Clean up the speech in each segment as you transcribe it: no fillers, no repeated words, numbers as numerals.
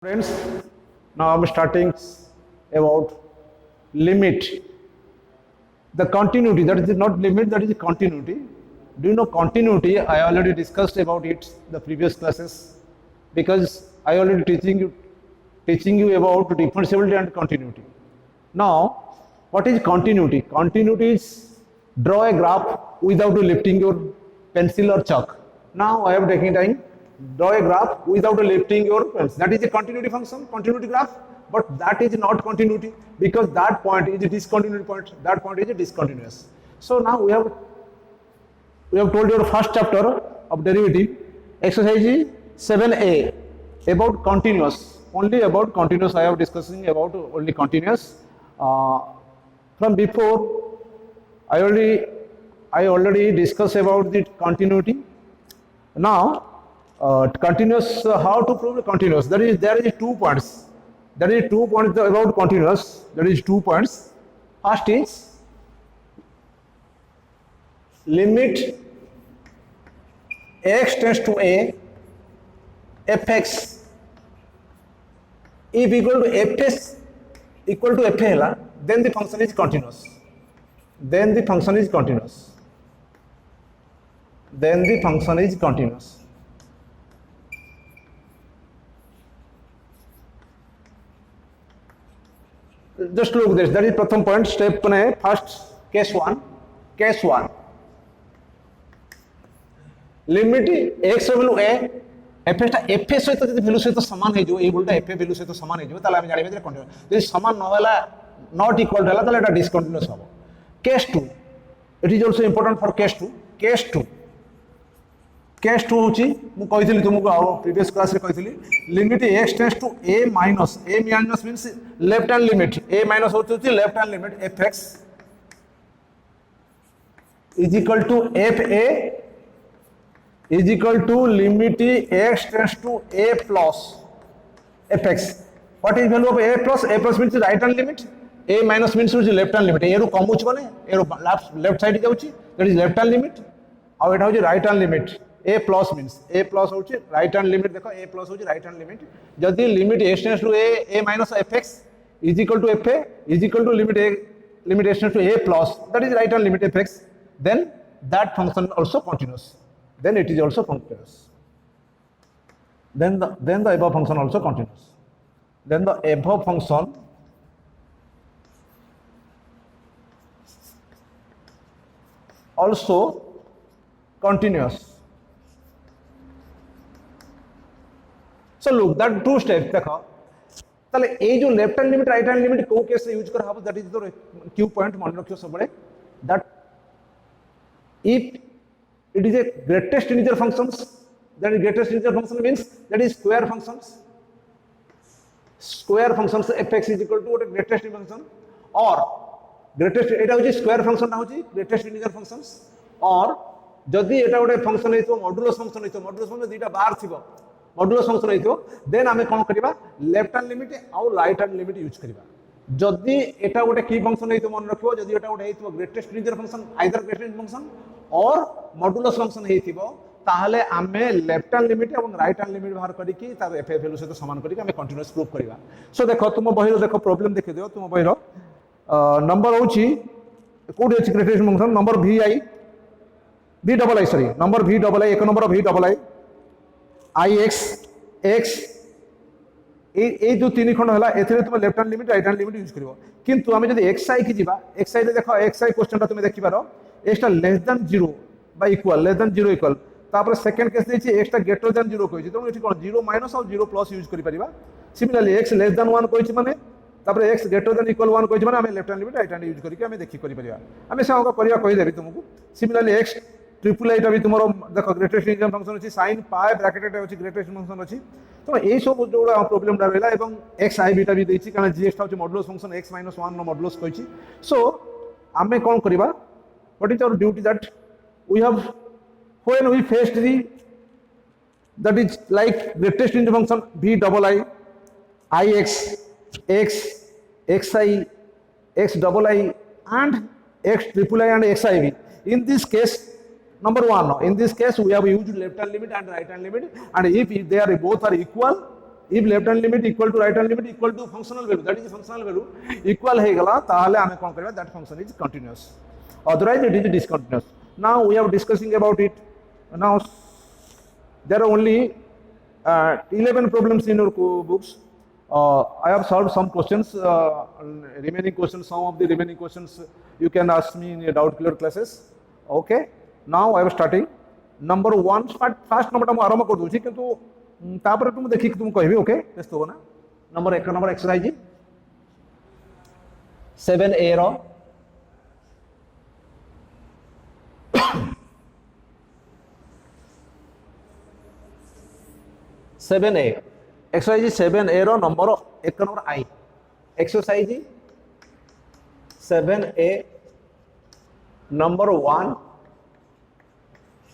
Friends, now I'm starting about limit. The continuity, that is not limit, that is continuity. Do you know continuity? I already discussed about it the previous classes because I already teaching you about differentiability and continuity. Now, what is continuity? Continuity is draw a graph without lifting your pencil or chalk. Now I am taking time. Draw a graph without lifting your pencil. That is a continuity function, continuity graph. But that is not continuity because that point is a discontinuity point. That point is a discontinuous. So now we have told your first chapter of derivative, exercise 7a about continuous. Only about continuous I am discussing about only continuous. From before I already discussed about the continuity. Now continuous, how to prove continuous? There is 2 points. There is 2 points about continuous. There is 2 points. First is limit x tends to a fx if equal to fs equal to fa, then the function is continuous. Then the function is continuous. Then the function is continuous. Just look this. That is pratham point. Step first case 1. Case 1. Limit x value a fs fs सहित जब value सहित समान है जो ए बोलता f value सहित समान है जो ताले हम जानिबे जे कंटीन्यूअस यदि समान न होला नॉट इक्वल होला ताले एटा डिसकंटीन्यूअस हो case 2 it is also important for case 2 होची मु कहितली तुमको प्रीवियस क्लास रे कहितली limit x tends to a minus means left hand limit a minus होची left hand limit fx is equal to fa is equal to limit x tends to a plus fx. What is value of a plus? A plus means right hand limit. A minus means left hand limit. A ru कम होची माने ए ru left side जाउची, that is left hand limit. आउ एटा होची right hand limit. A plus means a plus होची right hand limit. देखो a plus होची right hand limit. जदि limit x tends to a minus fx is equal to fa is equal to limit x tends to a plus, that is right hand limit fx, then that function also continuous. Then it is also continuous. Then the above function also continuous. Then the above function also continuous. So look, that 2 steps देखो ताले ए जो left hand limit right hand limit को case use कर हबो, that is the Q point मन रखियो सब बड़े, that if it is a greatest integer functions, that is greatest integer function means that is square functions fx is equal to what greatest function or greatest eta hoji square function na hoji greatest integer functions, or जदि एटा गोटे function हेतो modulus function दुईटा बार थिबो modulus function हेतो then आमे कोन करबा left hand limit और right hand limit use करबा. जदि एटा गोटे की फंक्शन हेतो मन रखिबो, जदि एटा गोटे हेतो greatest integer function either greatest function और मॉडुलस फंक्शन हेतिबो ताहले आमे लेफ्ट हैंड लिमिट और राइट हैंड लिमिट बाहर करी कि तार एफ वैल्यू सहित समान करी आमे कंटीन्यूअस प्रूफ करबा. सो देखो तुम बहिरो देखो प्रॉब्लम देखि दियो. तुम बहिरो नंबर होची कोड अछि greatest function number v double I sorry number v double I एक number v double I x ए जो 3 खंड हला एथिरे तुम left hand limit right hand limit use करिवो. किंतु आमे जदि xi की जिबा xi रे देखो xi क्वेश्चन तुम देखि पारो x टा लेस देन 0 बा इक्वल लेस देन 0 इक्वल तापर सेकंड केस देछि x टा ग्रेटर देन 0 कहिछि तो एठी कोन 0 माइनस और 0 प्लस यूज करि परिबा. सिमिलरली x लेस देन 1 कहिछि माने तापर x ग्रेटर देन इक्वल 1 कहिछि माने हमें left hand limit right hand use करिके हमें देखि करि परिबा. हमें से होगा करिया कहि देबी तुमको. सिमिलरली x ट्रिपल एटा भी तुमरो देखो ग्रेटेस्ट इंटीजर फंक्शन अछि sin पाई ब्रैकेट अछि ग्रेटेस्ट फंक्शन अछि. तो ए सब जोड़ा प्रॉब्लम डा रहला एवं x i बीटा भी देछि कारण g टा अछि मॉडुलस फंक्शन x - 1 नो मॉडुलस कहिछि. सो आमे कोन करिबा, what is our duty that we have when we faced the that is like greatest integer function v double I ix x xi x double I and x triple I and xiv. In this case, number one, in this case we have used left hand limit and right hand limit, and if they are both are equal, if left hand limit equal to right hand limit equal to functional value, that is functional value equal हे गला ताहले हमें कौन करेगा, that function is continuous, otherwise it is discontinuous. Now we are discussing about it. Now there are only 11 problems in your books. I have solved some questions, remaining questions, some of the remaining questions you can ask me in your doubt clear classes. Okay, now I am starting number 1. First number मैं आरंभ कर दूँगी किंतु तापर तुम देखिए तुम कहिबे. ओके, व्यस्त हो ना. नंबर 1 नंबर एक्सरसाइज 7A रो 7A एक्सरसाइज 7A रो number 1 number I. Exercise 7A number 1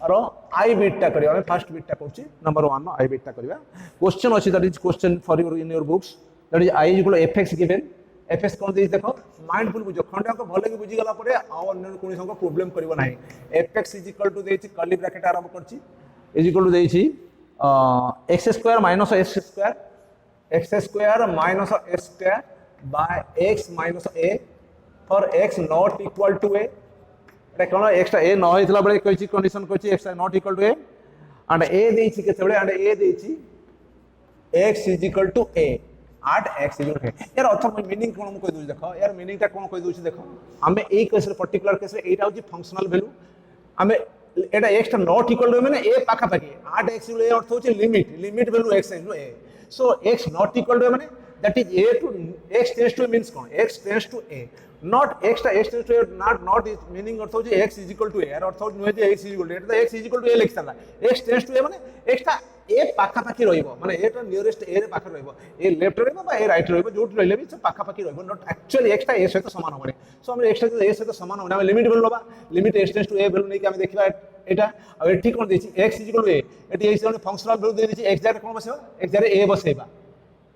रो आई बिटटा करिया. हम फर्स्ट बिटटा करछि नंबर 1 नो आई बिटटा करिया. क्वेश्चन अछि, that is question for your in your books, that is I equal fx given. fx कोन देइ देखो माइंडफुल बुझो, खंडा को भले कि बुझी गला परे आ अन्य कोनी संग प्रॉब्लम करिवो नाही. fx इज इक्वल टू देछि कर्ली ब्रैकेट आरंभ करछि इज इक्वल टू देछि x square minus s square, x square minus s square by x minus a for x not equal to a. कौन एक्सट्रा ए न होइतला बेले कहिछि condition कहिछि x not equal to a and a देछि केतेबेले and a देछि x is equal to a at x is equal to a. यार अर्थ मीनिंग कोन म कहि दोछि देखो, यार मीनिंग ता कोन कहि दोछि देखो. हमें ए केस रे पर्टिकुलर केस रे एटा होछि फंक्शनल वैल्यू. हमें एटा x ता नॉट इक्वल टू माने a पाखा पाखी एट x इज अर्थ होछि limit value x is a. So x not equal to माने that is a to x tends to means कोन x tends to a. Not x tends to not is meaning अर्थ होछि x is equal to a. यार अर्थ होछि नुहे जे x is equal to एटा x is equal to a लिखसला. x tends to a माने x ता a पाखा पाखी रहइबो, माने a ता नियरेस्ट a रे पाखा रहइबो, a लेफ्ट रहइबो बा a राइट रहइबो, जोट रहले भी पाखा पाखी रहइबो. नॉट एक्चुअली x ता a सहित समान होबे. सो हम x ता a सहित समान होबे, हम लिमिट वैल्यू लबा, limit x tends to a value नै कि हम देखिबा एटा. अब एठी कोन देछि x is equal to a, एठी x जने फंक्शनल वैल्यू दे देछि x जारे कोन बसेबा, x जारे a बसेबा,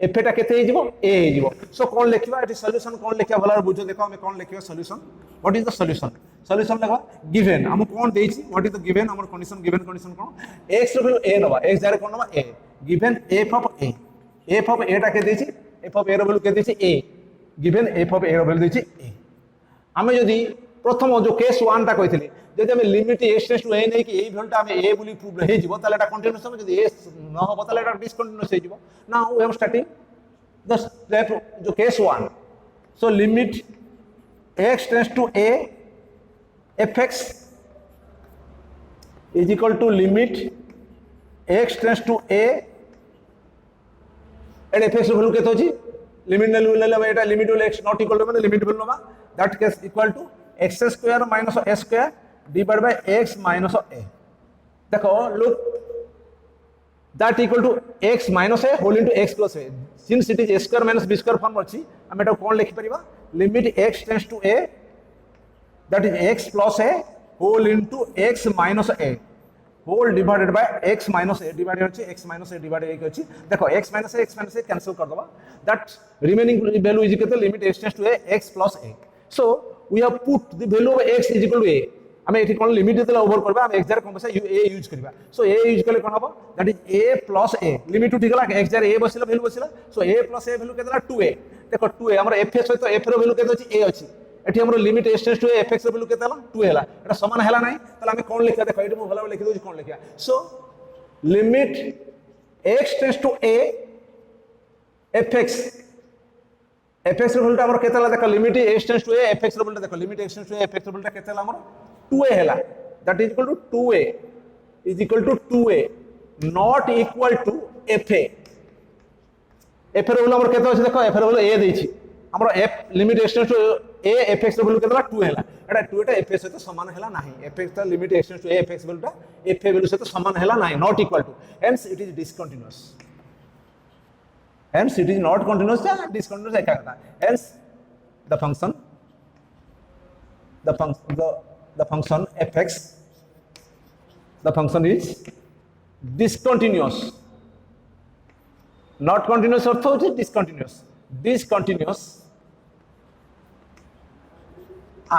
f एटा केते हे जिवो a हे जिवो. सो कोन लिखिबा एठी सॉल्यूशन कोन लिखिबा भला बुझो. देखो हम कोन लिखिबा solution. What is the solution? Solution लिखबा गिवन हम कोन देछि, व्हाट इज द गिवन हमर कंडीशन. गिवन कंडीशन कोन x रो वैल्यू a नबा, x जारे कोन नबा a, given f of a. f of a टा के देछि, f ऑफ a रो वैल्यू के देछि a, given f of a रो वैल्यू देछि a. हमें जदि प्रथम जो केस 1 टा कहिथिले जदि हम limit x tends to a नै कि ए वैल्यू टा हम a बोली प्रूव हे जिवो ताले एटा कंटीन्यूअस हम जदि a न होबो ताले एटा डिसकंटीन्यूअस हे जिवो. Now we are starting the step जो case 1. so limit x tends to a fx is equal to limit x tends to a and fx value केते होची लिमिट वैल्यू ले एटा limit value x not equal to माने limit value नबा that case equal to x square minus s square divided by x minus a. देखो look that equal to x minus a whole into x plus a. Since it is a square minus b square form अछि हम एटा कोन लिखि परिबा limit x tends to a that is x plus a whole into x minus a whole divided by x minus a divided अछि x minus a divided एक अछि. देखो x minus a cancel कर दबा, that remaining value is equal to limit x tends to a x plus a. So we have put the value of x is equal to a. हमें एठी कोन limit देला over करबा, हम x jar कोन बसा a use करबा. सो a use करले कोन हबो that is a plus a. Limit उठी गला x जार a बसिला वैल्यू बसिला. So a plus a value केतला 2a. देखो 2a हमर f सहित f रो वैल्यू केते अछि a अछि. एठी हमर limit x tends to a fx रो वैल्यू केतला 2 हैला. एटा समान हैला नै तले हम कोन लिखा देखो एठी मु भला लिखि दोछि कोन लिखिया. So limit x tends to a fx fx रो वैल्यू हमर केतला देखो limit x tends to a fx रो वैल्यू देखो limit x tends to a fx रो वैल्यू केतला हमर 2a हैला. that is equal to 2a is equal to 2a not equal to fa. f रो हमर केते अछि देखो f रो a देछि हमर f limit x tends to a fx रो वैल्यू केतला 2 हैला. एटा 2 टा fa सहित समान हैला नाही. fx ता limit x tends to a fx value ता fa वैल्यू सहित समान हैला नाही, not equal to, hence it is discontinuous. Hence it is not continuous या discontinuous एका कथा. Hence the function fx, the function is discontinuous. Not continuous अर्थ होछि discontinuous. Discontinuous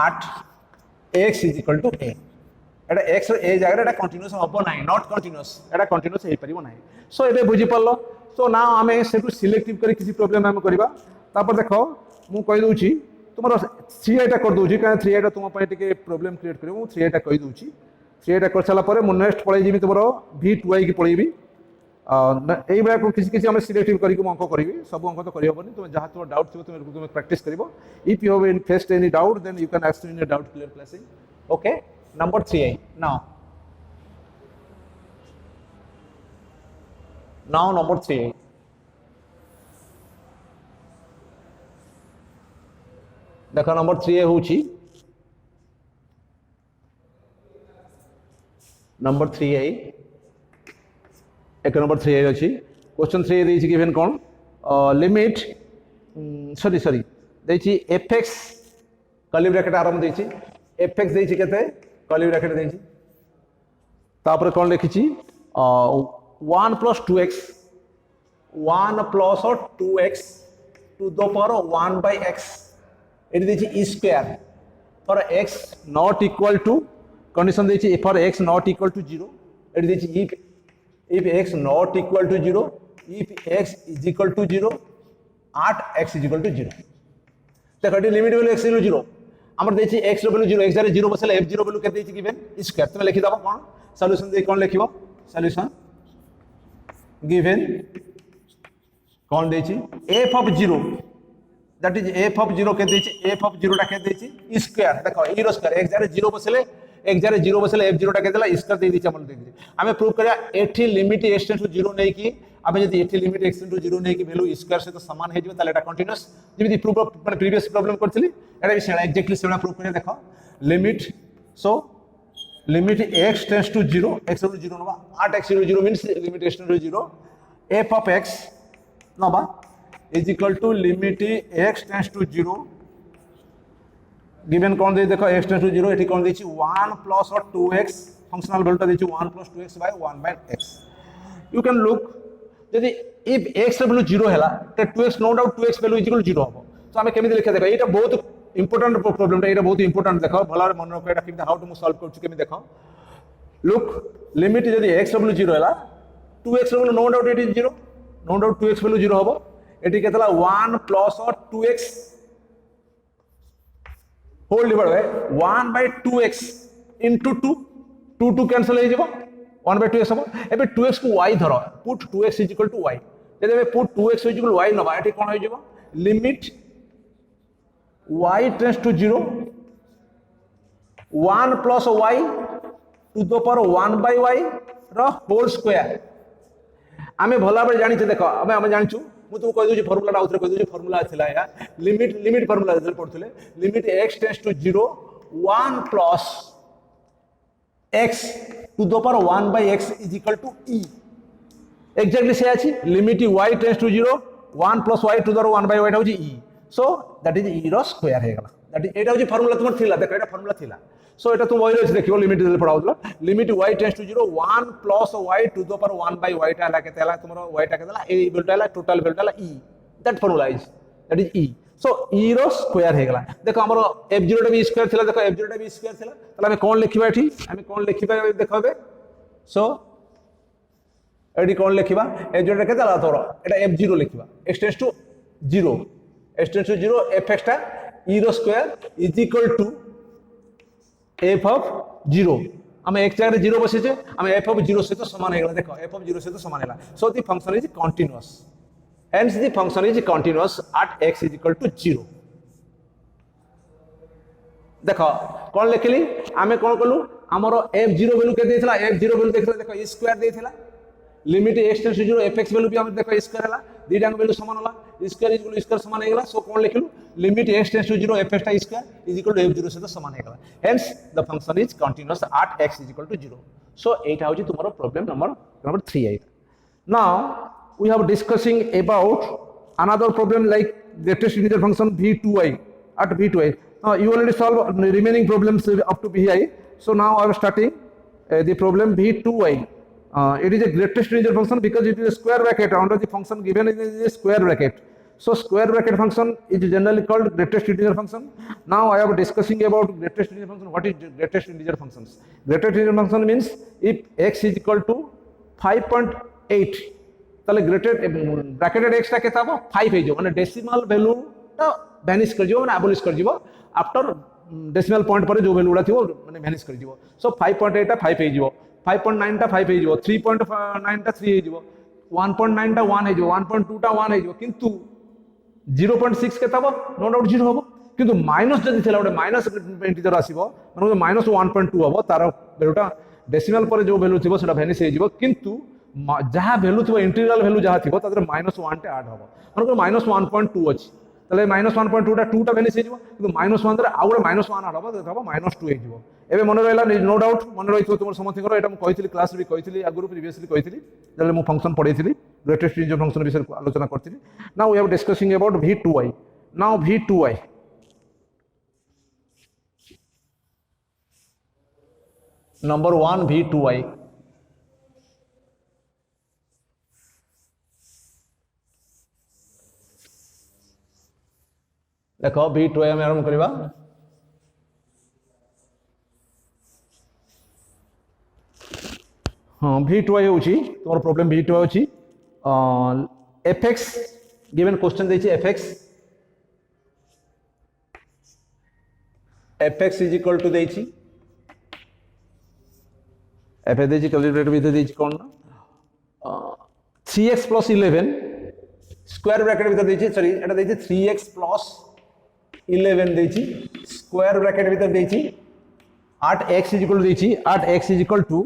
at x is equal to a. Etah x ए जगह एटा continuous होबो नाही, not continuous Etah continuous हे परिबो नाही. सो एबे बुझी पल्लो सो ना आम से सिलेक्टिव कर किसी प्रोब्लेम आम करवा तापर देख मुझे कहीदे तुम 3i कर दूसरी कहीं 3i तुम प्रोब्लेम क्रिएट कर 3i कहीदे 3i कर सारापर मुझे नेक्स्ट पलैजी तुम V2i की पलैबी यही भाया किसी किसी आम सिलेक्टिव करके अंक करी सब अंक तो करहबनी तुम जहाँ तुम डाउट थी तुम प्रैक्टिस कर if you have faced any doubt then you can ask in doubt clear classing okay number 3i now number 3i देखो नंबर 3i होची नंबर 3i एक नंबर 3i अच्छी क्वेश्चन 3 देछि गिवन कौन लिमिट सॉरी सॉरी देछि fx curly bracket आरंभ देछि fx देछि केते कर्ली ब्रैकेट देछि तापर कौन लिखिछि 1 plus 2x 1 plus 2x to the power 1 by x it is e square for x not equal to condition देछि for x not equal to 0 it is if x not equal to 0 if x is equal to 0 at x is equal to 0 देखो ये limit value x equal 0 हमर देछि x रो value 0 x जारे 0 बसले f0 value केते देछि given square तुम लिखि दबो कोन सॉल्यूशन दे कोन लिखिबो सॉल्यूशन गिवन कौन देछि f of 0 that is f of 0 के देछि f of 0 टा के देछि स्क्वायर देखो e रो स्क्वायर x जारे 0 बसले x जारे 0 बसले f0 टा के देला स्क्वायर दे दिछि हमन दे दिछि हमें प्रूव करिया एठी लिमिट x टेंड्स टू 0 नै कि आबे जदी एठी लिमिट x टेंड्स टू 0 नै कि वैल्यू स्क्वायर से तो समान हे जिवो ताले एटा कंटीन्यूअस जेमिति प्रूफ माने प्रीवियस प्रॉब्लम करथिली एटा भी सेणा एक्जेक्टली सेणा प्रूफ करिया देखो limit so limit x tends to 0 x equal to 0 नबा 8x equal to 0 means limit x tends to 0 f of x नबा is equal to limit x tends to 0 given कौन दे देखो x tends to 0 एठी कौन देछि 1 plus or 2x functional value देछि 1 plus 2x by 1 by x you can look यदि if x value 0 हैला त 2x no doubt 2x value is equal to 0 हो तो हमें केमिति लिखा देखो एटा बहुत इंपोर्टेंट प्रॉब्लम एटा बहुत इंपोर्टेंट देखो भलारे मन रखो एटा किंतु हाउ टू सॉल्व करछु केमि देखो लुक लिमिट यदि x वैल्यू 0 हैला 2x value no doubt it is 0 no doubt 2x value 0 हबो एटी केतला 1 प्लस और 2x whole divide by 1 by 2x into 2 2 2 cancel हो जिवो 1 by 2x हबो एबे 2x को y धरो put 2x is equal to y यदि एबे put 2x is equal to y नबा एटी कोन हो जिवो limit y tends to 0 1 plus y to the power 1 by y रो होल स्क्वायर आमे भला बे जानि देखो आमे जानिछु मु तुम कहि दोछि फार्मूला आउथरे कहि दोछि फार्मूला थिला या लिमिट फार्मूला जल पढथले limit x tends to 0 1 plus x to the power 1 by x is equal to e exactly से अछि limit y tends to 0 1 plus y to the power 1 by y होछि e so that is e रो square हे गला that is एटा होछि formula तुम थिला देखो एटा फार्मूला थिला सो एटा तुम वही देखियो लिमिट जल पढाउतला limit y tends to 0 1 plus y to the power 1 by y टा ला केते ला तुमरो y टा केते ला e वैल्यू ला टोटल वैल्यू ला e that formula is that is e so e रो स्क्वायर हे गला देखो हमरो f0 टा भी स्क्वायर थिला देखो f0 टा भी स्क्वायर थिला तला हमें कोन लिखिबा एठी हमें कोन लिखिबा देखो बे सो एडी कोन लिखिबा f0 टा केते ला तोरो एटा f0 लिखिबा x tends to 0 x tends to 0 fx टा e रो square is equal to f of 0 हमें x जगह 0 बसे छे हमें f of 0 से तो समान हेगला देखो f of 0 से तो समान हेला so the function is continuous hence the function is continuous at x is equal to 0 देखो कोन लिखली हमें कोन कलु हमरो f0 वैल्यू के देथिला f0 वैल्यू देखला देखो e स्क्वायर देथिला limit x tends to 0 fx value भी हम देखो स्क्वायर हला दीटा वैल्यू समान हला square is equal to square समान हेगला सो कोन लिखलु limit x tends to 0 fx टा square is equal to f0 से तो समान हेगला hence the function is continuous at x is equal to 0 so एटा होची तुम्हारो problem number 3 now we have discussing about another problem like greatest integer function v2i at v2i you already solve remaining problems up to vi so now I am starting the problem v2i it is a greatest integer function because it is a square bracket under the function given is a square bracket so square bracket function is generally called greatest integer function now I am discussing about greatest integer function what is greatest integer functions greatest integer function means if x is equal to 5.8 তাহলে grated bracketed extra কেতে হব 5 হয়ে যাব মানে decimal ভ্যালুটা vanish করে যাব মানে আবলিশ করে যাব আফটার ডেসিমাল পয়েন্ট পরে যে ভ্যালুটা থিব মানে ভ্যানিশ করে যাব সো 5.8 টা 5 হয়ে যাব 5.9 টা 5 হয়ে যাব 3.9 টা 3 হয়ে যাব 1.9 টা 1 হয়ে যাব 1.2 টা 1 হয়ে যাব কিন্তু 0.6 কেতে হব নো ডাউট 0 হব কিন্তু মাইনাস যদি ଥିଲା ଗୋଟେ ମାଇନସ୍ ଇଣ୍ଟିଜର ଆସିବ ମାନେ -1.2 ହବ ତାର ଭ୍ୟାଲୁଟା ଡେସିମାଲ ପରେ ଯୋଉ ଭ୍ୟାଲୁ ଥିବ ସେଟା ଭ୍ୟାନିଶ ହେଇଯିବ କିନ୍ତୁ ଯାହା ଭ୍ୟାଲୁ ଥିବ ଇଣ୍ଟିଗ୍ରାଲ ଭ୍ୟାଲୁ ଯାହା ଥିବ ତା ଦେହରେ -1 ଟେ ଆଡ୍ ହବ ମାନେ -1.2 ଅଛି ତାହେଲେ -1.2 ଟା 2 ଟା ଭ୍ୟାନିଶ ହେଇଯିବ କିନ୍ତୁ -1 ରେ ଆଉ ଗୋଟେ -1 ଆଡ୍ ହବ ସେଟା ହବ -2 ହେଇଯିବ ଏବେ ମନେ ରହିଲା नो डाउट ମନେ ରହିଥିବ ତୁମର ସମସ୍ତଙ୍କର ଏଟା ମୁଁ କହିଥିଲି କ୍ଲାସ୍ ବି କହିଥିଲି ଆଗରୁ ପ୍ରିଭିୟସଲି କହିଥିଲି ଯେତେବେଳେ ମୁଁ ଫଙ୍କସନ୍ ପଢେଇଥିଲି ଗ୍ରେଟେଷ୍ଟ ଇଣ୍ଟିଜର ଫଙ୍କସନ୍ ବିଷୟରେ ଆଲୋଚନା କରିଥିଲି now we are discussing about v2i now v2i number 1 v2i देखो v2i हम आरंभ करबा हाँ v2i होची तोर प्रॉब्लम v2i होची fx गिवन क्वेश्चन देछि fx इज इक्वल टू देछि f देछि कैलकुलेटर भी देछि कोन 3x plus 11 स्क्वायर ब्रैकेट भीतर देछि सॉरी एटा देछि 3x plus 11 देछि स्क्वायर ब्रैकेट भीतर देछि 8x इज इक्वल टू देछि 8x is equal to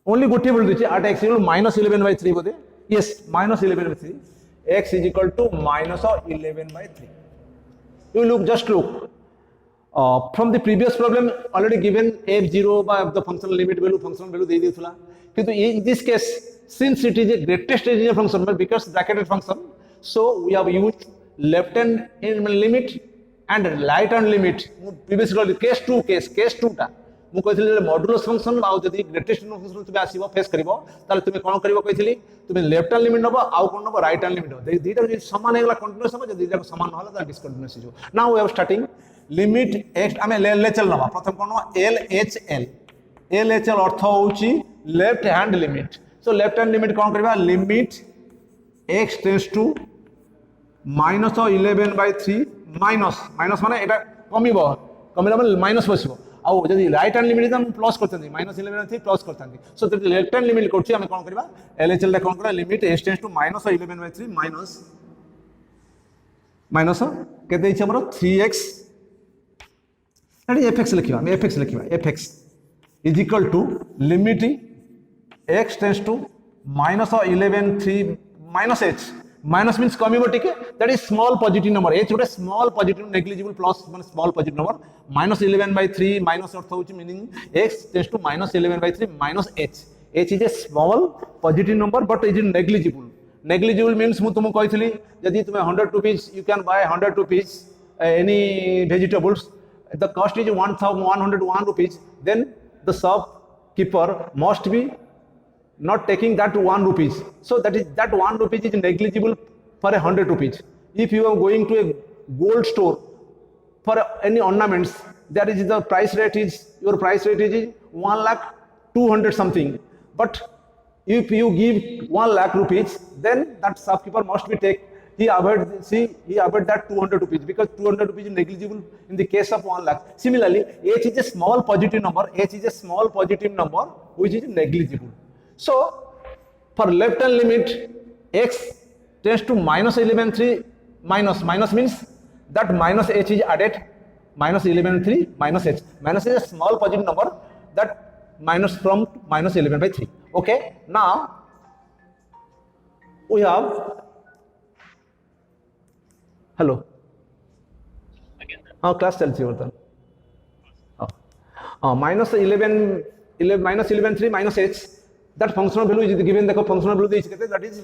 only गोटे बोल देछि 8x इक्वल -11/3 बोदे yes -11/3 x is equal to -11/3 you look just look from the previous problem already given f0 by the functional limit value functional value दे दिथुला किंतु in this case since it is a greatest integer function but because bracketed function so we have used left hand limit and right hand limit previous case 2 टा मु कहथिले modulus function आ जदी greatest function तुमे आसीबो face करबो ताले तुमे कोन करबो कहथिली तुमे left hand limit नबो आ कोन नबो right hand limit नबो दीटा जे समान हेगला कंटीन्यूअस हो जदी जे समान होला ता डिसकंटीन्यूअस हो now we are starting limit x आमे LHL नबा प्रथम कोन LHL अर्थ होउची left hand limit so left hand limit कोन करबा limit x tends to -11/3 minus माने एटा कमिबो माने माइनस बसिबो आ जदी राइट हैंड लिमिट हम प्लस करथांती -11/3 प्लस करथांती सो जदी लेफ्ट हैंड लिमिट करछि हम कोन करबा LHL रे कोन करबा limit x tends to -11/3 minus के देछि हमरो 3x that is fx लिखिबा हम fx लिखिबा fx is equal to limit x tends to -11/3 minus h minus means कमिबो टिके that is small positive number h गोटे small positive negligible plus माने small positive number -11/3 minus अर्थ होची meaning x tends to -11/3 minus h h is a small positive number but it is negligible means मु तुम कहितली यदि तुम 100 rupees you can buy 100 rupees any vegetables the cost is 101 rupees then the shopkeeper must be not taking that 1 rupees so that 1 rupees is negligible for 100 rupees if you are going to a gold store for any ornaments there is the price rate is your price rate is 1,200,000 something but if you give 1,00,000 rupees then that shopkeeper must be take he avoid that 200 rupees because 200 rupees is negligible in the case of 1,00,000 similarly h is a small positive number which is negligible so for left hand limit x tends to -11/3 minus means that minus h is added -11/3 minus h minus is a small positive number that minus from -11/3 okay now we have hello हाँ class चलती है बर्तन -11/3 minus h that functional value is given देखो functional value देछि केते that is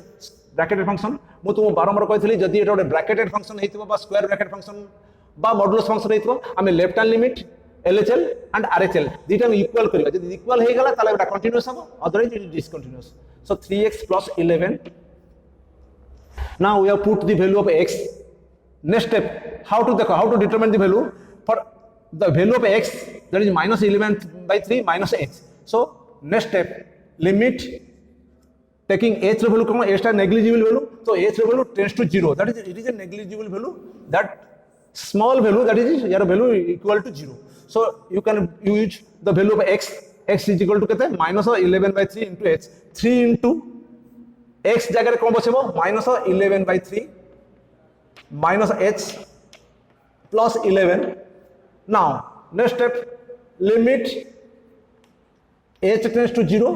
bracketed function मु तुम बारंबार कहथली जदी एटा ଗୋଟେ bracketed function हेतिबो बा स्क्वायर ब्रैकेट फंक्शन बा मॉडुलस फंक्शन हेतिबो हमें left hand limit LHL and RHL दीटा हम इक्वल करबा जदी इक्वल हे गेला ताले एटा कंटीन्यूअस हो otherwise it is discontinuous so 3x plus 11 now we have put the value of x next step how to determine the value for the value of x that is -11/3 minus h so next step limit taking h value कौन h टा negligible value, so h value tends to 0, that is it is a negligible value, that small value, that is your value equal to 0. So you can use the value of x is equal to कितने -11/3 into h, 3 into x जगह कौन बचेबो -11/3 minus h plus 11. Now next step, limit h tends to 0,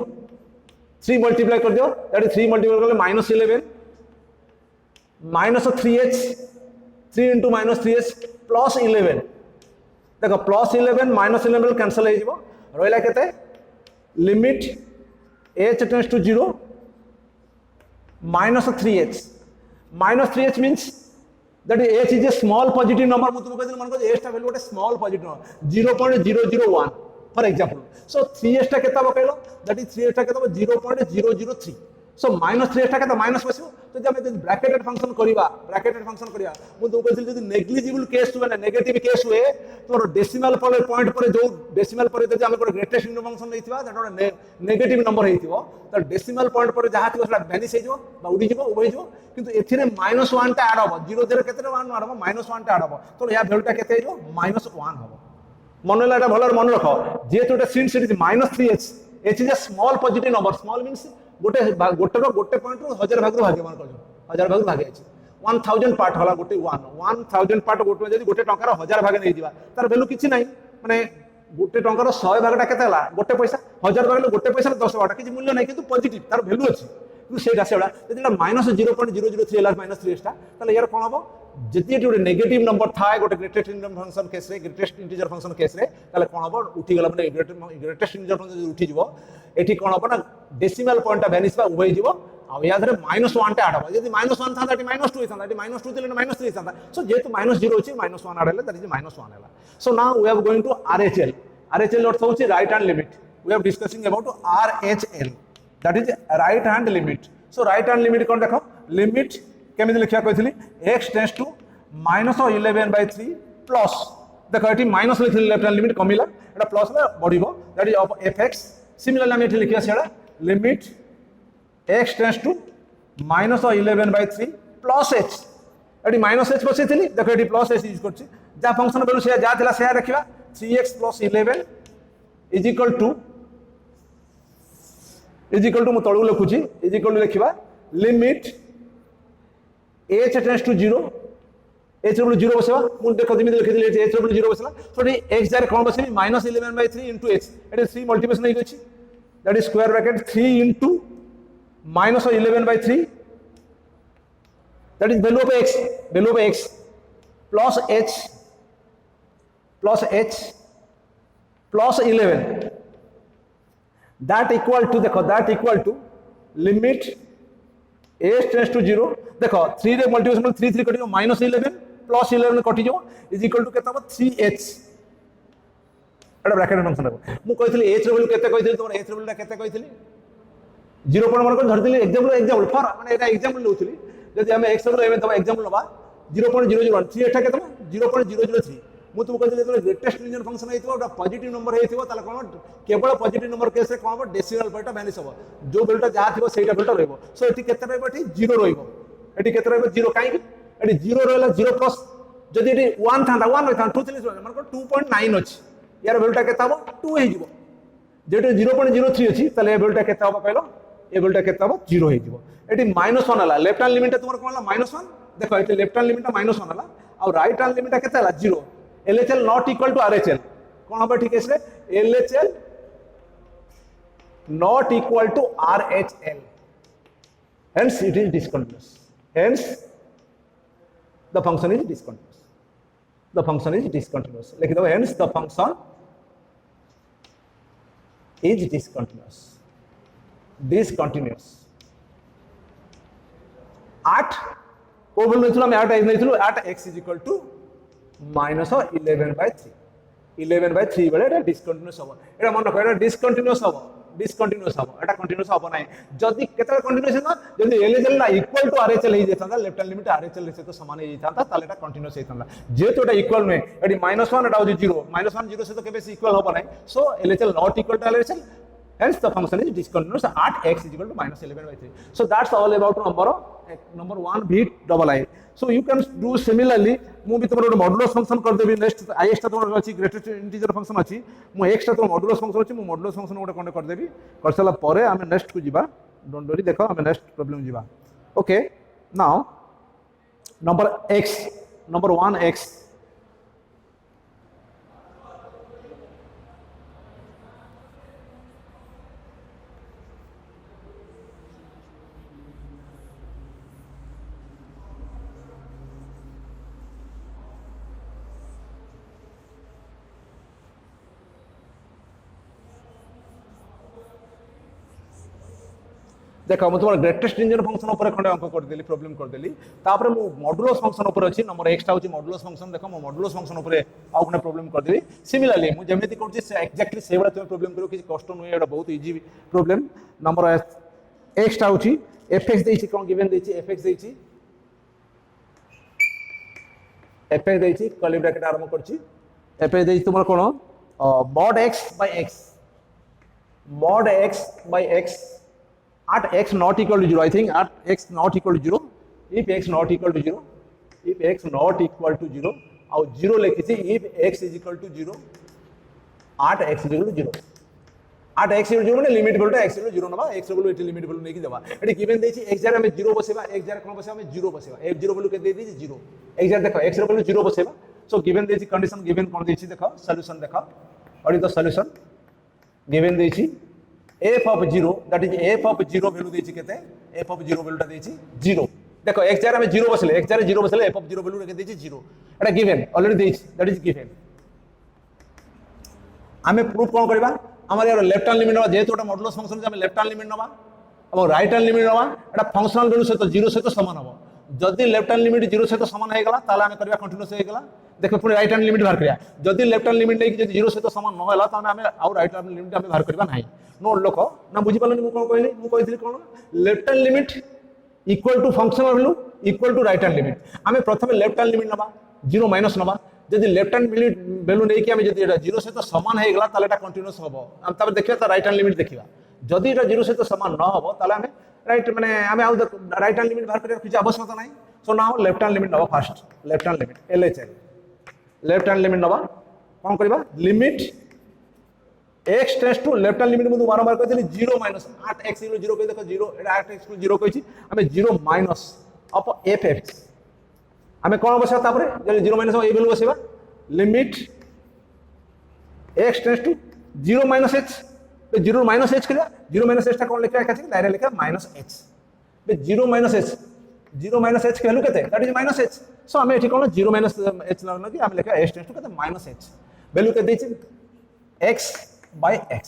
3 multiply कर दियो, that is 3 multiply कर -11 minus 3h, 3 into -3h plus 11. देखो plus 11 minus 11 cancel हो जाइबो, रहला केते limit h tends to 0 minus 3h. minus 3h means that h is a small positive number. मु तुमको कहदिन मन को h टा वैल्यू गोटे small positive number 0.001 for example. So 3h टा केता बकैलो, दैट इज 3h टा केता 0.003. सो -3h टा केता माइनस बसियो. तो जब हम ब्रैकेटेड फंक्शन करिवा मु तुमको कहदिन जदी नेग्लिजिबल केस हुए ना नेगेटिव केस हुए तो डेसिमल पॉइंट पर जो डेसिमल पर जदी हम ग्रेटेस्ट इंटीजर फंक्शन लेथिबा दैट गोटे नेगेटिव नंबर हेतिबो, तो डेसिमल पॉइंट पर जहा थिबो सेटा वैनिश हे जिवो बा उडी जिवो उबई जिवो. किंतु एथिरे -1 टा ऐड होबो, 0 0 केते 1 ऐड होबो, -1 टा ऐड होबो, तो या वैल्यूटा केते हे जिवो -1 होबो. मन लाटा भलर मन रखो जे तोटा since it is -3h, h is a small positive number. Small means गोटे गोटे पॉइंट रो 1000 भाग रो भागे मन कर 1000 भाग भागे अछि 1000 पार्ट होला गोटे 1000 पार्ट गोटे जदी गोटे टंकार 1000 भाग नै दिबा तार वैल्यू किछि नै. माने गोटे टंकार 100 भागटा केते हला गोटे पैसा, 1000 भाग 10 पैसा 10 भागटा किछि मूल्य नै, किंतु पॉजिटिव तार वैल्यू अछि. किंतु सेटा जदी -0.003 होला -3h टा ताले यार कोन हबो जति गोटे नेगेटिव नंबर थाए गोटे ग्रेटेस्ट इंटीजर फंक्शन केस रे ग्रेटेस्ट इंटीजर फंक्शन केस रे ताले कोन हबो उठी गला माने ग्रेटेस्ट इंटीजर फंक्शन जदी उठी जिवो एठी कोन हबो ना डेसिमल पॉइंट टा वैनिश बा उबई जिवो आ या धरे -1 टा ऐड हबो. जदी -1 था दैट -2 हिसाब दैट -2 दिले -3 हिसाब. सो जेतु -0 होची -1 ऐड हले दैट इज -1 हला. So now we are going to RHL. RHL अर्थ होची right hand limit. We are discussing about RHL, that is right hand limit. So right hand limit कोन देखो लिमिट केमिति लिखिया कहथिली x टेंड्स टू -11/3 प्लस देखो एटी माइनस लिखिली लेफ्ट हैंड लिमिट कमिला एटा प्लस ला बढ़िबो that is of fx. Similarly हम एटी लिखिया सेडा limit x tends to -11/3 plus h eighty -h बसेथिली देखो एटी प्लस h यूज करछि जा फंक्शन वैल्यू से जा थिला से रखिबा 3x + 11 इज इक्वल टू मु तळु लिखुछि इज इक्वल टू लिखिबा limit h tends to 0 h = 0 बसेबा मु देखो दिमी लिखिदिले h = 0 बसला. सो x जारे कोन बसेबी -11/3 * h एटी 3 मल्टीप्लिकेशन नै गछि that is square bracket 3 * -11/3 that is value of x plus h plus 11 that equal to देखो that equal to limit h tends to 0 देखो 3 रे multiplication 3 3 कटियो -11 plus 11 कटि जो is equal to केता 3h Etah bracket function रखो. मु कहितली h रो value केते कहितली तोर h रो वैल्यू केते कहितली 0 पॉइंट मार्क धरतिली एग्जांपल फॉर माने एटा एग्जांपल लउतली जदि हम x रो एमे तबा एग्जांपल लबा 0.001 3 एटा केते 0.003 मु तुम कहते जो ग्रेटेस्ट इंटीजर फंक्शन हेतिबो ओटा पॉजिटिव नंबर हेतिबो ताले कोन केवल पॉजिटिव नंबर केस रे कोन हो डेसिमल पॉइंट वैनिश हो जो वैल्यूटा जहा थिबो सेटा वैल्यूटा रहइबो. सो एटी केते रहइबो एटी 0 रहइबो एटी केते रहइबो 0 काई कि एटी 0 रहला 0 प्लस जदि एटी 1 थांदा 1 होइथा 2 3 मन को 2.9 अछि यार वैल्यूटा केते हबो 2 हेजिबो जेटे 0.03 अछि ताले ए वैल्यूटा केते हबो कहलो ए वैल्यूटा केते हबो 0 हेजिबो. एटी -1 हला लेफ्ट हैंड लिमिट तुमर कोन हला -1 देखो एटी लेफ्ट हैंड लिमिट -1 हला और राइट हैंड लिमिट केते हला 0. LHL not equal to RHL कौन हम ठीक है इसलिए LHL not equal to RHL hence it is discontinuous. Hence the function is discontinuous. The function is discontinuous. लिख दो hence the function is discontinuous. Discontinuous. 8 को बोल नहीं थी मैं 8 नहीं थी 8 x is equal to -11/3 11/3 बेले एटा डिस्कंटिन्यूअस हो एटा मन रखो एटा डिस्कंटिन्यूअस हो एटा कंटीन्यूअस हो नै जदी केतरा कंटीन्यूअस ना जदी LHL ना इक्वल टू RHL हे जेता लेफ्ट हैंड लिमिट RHL से तो समान हे जेता ताले एटा कंटीन्यूअस हेता जे तो एटा इक्वल में एटी -1 एटा हो 0 -1 0 से तो केबे से इक्वल हो नै. So LHL not equal to RHL hence the function is discontinuous at x is equal to minus 11/3. So that's all about number 1 v double I. So you can do similarly mu bhi tomar modulus function kar debi next ix ta tomar achi greatest integer function achi mu x ta tomar modulus function achi mu modulus function gote konde kar debi kar sala pore ame next ku jiba don't worry dekho ame next problem jiba. Okay, now number 1x देखो मुझे तुम्हारा greatest engine function ऊपर खंडे अंक कर देली problem कर देली तापर मु मॉडुलस फंक्शन ऊपर अछि नंबर x टा होची मॉडुलस फंक्शन देखो मु मॉडुलस फंक्शन ऊपर आउ खंडे प्रॉब्लम कर देली सिमिलरली मु जेमिति करछि से एक्जेक्टली से बडा तुम प्रॉब्लम करो कि कष्ट न एटा बहुत इजी प्रॉब्लम नंबर x टा होची fx देछि कोन गिवन देछि fx देछि कर्ली ब्रैकेट आरंभ करछि fx देछि तुमरा कोन mod x by x at x not equal to 0, I think at x not equal to 0, if x not equal to 0, if x not equal to 0, और 0 लिखी if x is equal to 0, at x is equal to 0, at x is equal to 0 माने limit value x is equal to 0 नबा x value eighty limit value नेकी देबा eighty given देछि x jar हमें 0 बसेबा x jar कोन बसेबा हमें 0 बसेबा f 0 value के दे देछि 0 x जार देखो x वैल्यू 0 बसेबा सो गिवन देछि कंडीशन गिवन कोन देछि देखो सॉल्यूशन देखो और द सॉल्यूशन गिवन देछि f of 0 that is f of 0 value देछि केते f of 0 value टा देछि 0 देखो x जार हमें 0 बसले x जार 0 बसले f of 0 value रखे देछि 0 एटा गिवन ऑलरेडी देछि दैट इज गिवन हमें प्रूफ कोन करबा हमर यार लेफ्ट हैंड लिमिट नबा जेहेतु एटा मॉडुलस फंक्शन जे हमें लेफ्ट हैंड लिमिट नबा और राइट हैंड लिमिट नबा एटा फंक्शनल वैल्यू से तो 0 से तो समान हबो जदि लेफ्ट हैंड लिमिट 0 से तो समान हे गला ताले हमें करबा कंटीन्यूअस हे गला देखो पुनी राइट हैंड लिमिट बाहर करिया जदि लेफ्ट हैंड लिमिट लेके जदि 0 से तो समान न होला त हमें और राइट हैंड लिमिट हमें बाहर करबा नाही नो लोक ना बुझी पालनी मु कोन कहली मु कहितली कोन left hand limit equal to functional value equal to right hand limit हमें प्रथम लेफ्ट हैंड लिमिट नबा 0 माइनस नबा जदि लेफ्ट हैंड लिमिट वैल्यू नै कि हमें जदि एटा 0 से तो समान हे गला ताले एटा कंटीन्यूअस हबो हम तब देखिया त राइट हैंड लिमिट देखिबा जदि एटा 0 से तो समान न हबो ताले हमें राइट माने हमें आउ राइट हैंड लिमिट बाहर करिया किछ आवश्यकता नै so now left hand limit नबा first left hand limit LHL left hand limit नबा कोन करबा limit x tends to left hand limit मु बारंबार कहतली 0 माइनस 8x 0 कहि देखो 0 एटा 8x 0 कहिछि हमें 0 माइनस अप fx हमें कोन बसेबा तापरे जब 0 माइनस ए वैल्यू बसेबा limit x tends to 0 minus h पे 0 माइनस h करिया 0 माइनस h ता कोन लिखा है डायरेक्ट लिखा माइनस h पे 0 माइनस h 0 माइनस h के वैल्यू केते दैट इज माइनस h सो हमें एठी कोन 0 माइनस h लागनो कि हम लिखा h टेंड्स टू केते माइनस h वैल्यू के देछि x by x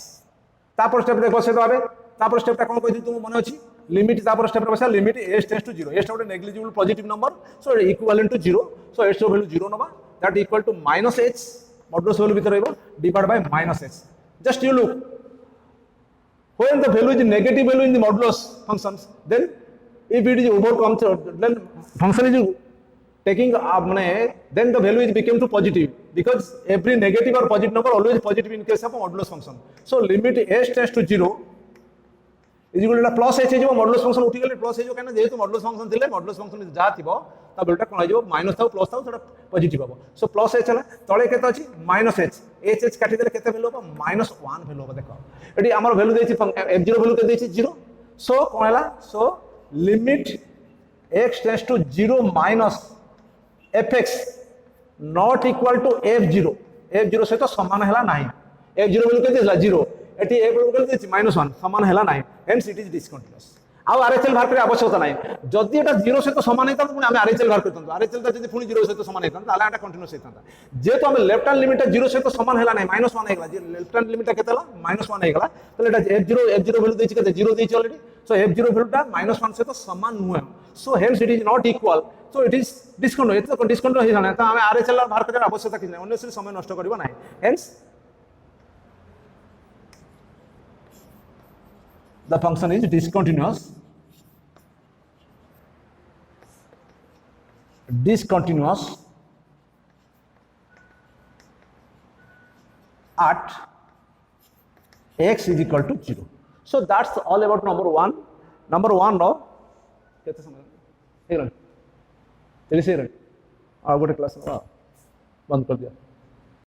तापर स्टेप देखो से तो आबे तापर स्टेप ता कोन कहि तुम मने अछि लिमिट तापर स्टेप रे बसा limit h tends to 0 h टा negligible positive number so equivalent to 0 so h रो वैल्यू 0 नबा that equal to minus h modulus value भीतर रहबो divide by minus h just you look when the value is negative value in the modulus functions then if it is overcomes then function is taking then the value is became to positive because every negative or positive number always positive in case of a modulus function so limit h tends to 0 is equal to plus h जो modulus function उठी गेले plus h जो कहना जेहेतु modulus function थिले modulus function जा थिबो ता बेलटा कोन आइबो माइनस थाउ प्लस थाउ सेटा पॉजिटिव हबो सो प्लस h हला तळे केते अछि माइनस h h काटी देले केते वैल्यू हबो माइनस 1 वैल्यू हबो देखो एटी हमर वैल्यू देछि f0 वैल्यू के देछि 0 सो कोन हला so limit x tends to 0 minus fx not equal to f0 से तो समान हला नाही f0 वैल्यू के देला 0 एटी f वैल्यू के देछि -1 समान हला नाही हेंस इट इज डिसकंटीन्यूअस आउ आरएचएल बाहर करे आवश्यकता नाही जदि एटा 0 से तो समान हेता पुनी हमें आरएचएल बाहर करतन आरएचएल ता जदि पुनी 0 से तो समान हेता ताला एटा कंटीन्यूअस हेता जे तो हमें लेफ्ट हैंड लिमिट 0 से तो समान हला नाही -1 हेगला जे लेफ्ट हैंड लिमिट केतला -1 हेगला तो एटा f0 वैल्यू देछि केते 0 देछि ऑलरेडी सो f0 वैल्यू ता -1 से तो समान नुहे so hence it is not equal so it is discontinuous तो डिसकंटीन्यूअस हे जाना त हमें आरएचएल बाहर करे आवश्यकता कि नाही अननेसेसरी समय नष्ट करबा नाही hence the function is discontinuous at x is equal to 0. So that's all about number 1. Number 1 रो केते समय हे रे चली से रे आ गोटे क्लास बंद कर दिया।